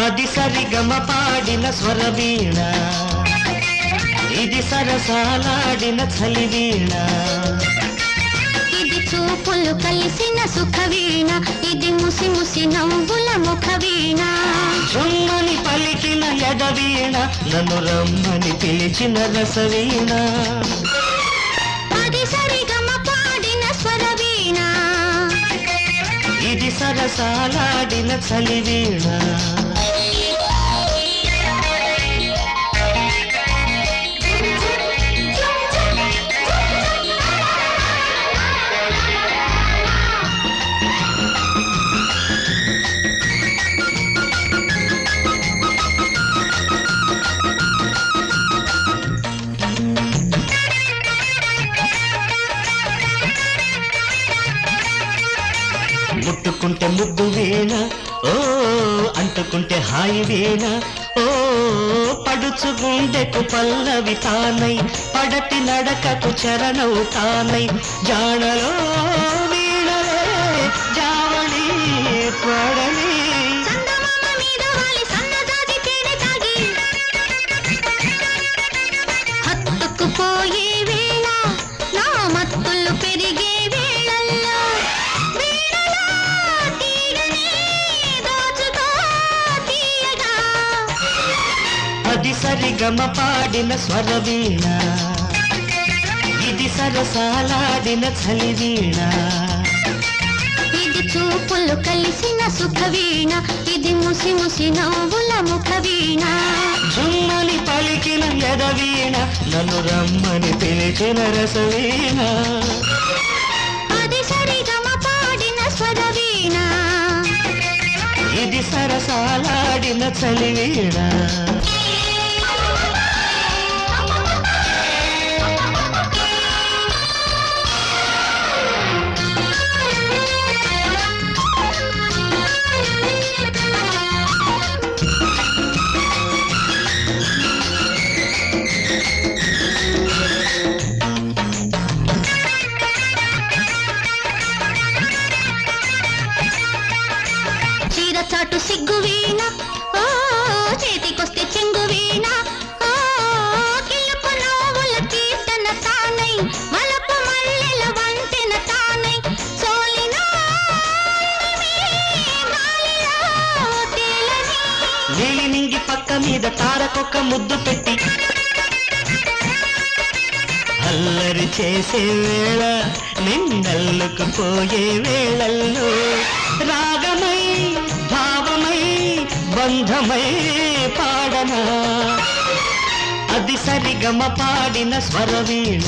అది సరిగమ పాడిన స్వరవీణ, ఇది సరసాలాడిన చలివీణ, ఇది చూపులు కలిసిన సుఖవీణ, ఇది ముసి ముసి నవ్వుల ముఖవీణ, జుమ్మని పలికిన యదవీణ, నన్ను రమ్మని పిలిచిన రసవీణ, అది సరిగమ పాడిన స్వరవీణ, ఇది సరసాలాడిన చలివీణ. ముట్టుకుంటే ముద్దు వీణ, ఓ అంటుకుంటే హాయి వీణ, ఓ పడుచు గుండెకు పల్లవి తానై, పడటి నడకకు చరణవు తానై, జాడలో వీణలే జావళి పాడలే, హత్తుకుపోయే వేళ నా మత్తులు పెరిగే వేళల్లో అది సరిగమ పాడిన స్వరవీణ, ఇది సరసాలాడిన చలివీణ, ఇది చూపులు కలిసిన సుఖవీణ, ఇది ముసి ముసి నవ్వుల ముఖవీణ, జుమ్మని పలికిన యదవీణ, నన్ను రమ్మని పిలిచిన రసవీణ, అది సరిగమ పాడిన స్వరవీణ, ఇది సరసాలాడిన చలివీణ. చాటు సిగ్గు వీణ, ఓ చేతికొస్తే చెంగు వీణ, ఓ కిలుపు నవ్వుల కీర్తన తానై, వలపు మల్లెల వంతెన తానై, సోలినా నీలి నింగి పక్క మీద తారకొక్క ముద్దు పెట్టి అల్లరి చేసే వేళ, నిన్నల్లుకు పోయే వేళల్లో రాగమై భావమై బంధమై పాడనా, అది సరిగమ పాడిన స్వరవీణ,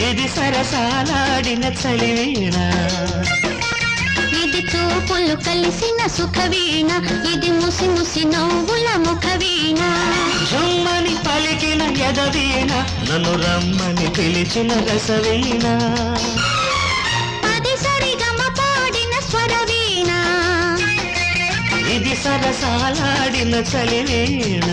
ఇది సరసాలాడిన చలివీణ, ఇది చూపులు కలిసిన సుఖవీణ, ఇది ముసి ముసి నవ్వుల ముఖవీణ, జుమ్మని పలికిన యదవీణ, నన్ను రమ్మని పిలిచిన రసవీణ, అది సరిగమ పాడిన స్వరవీణ, ఇది సరసాలాడిన చలివీణ.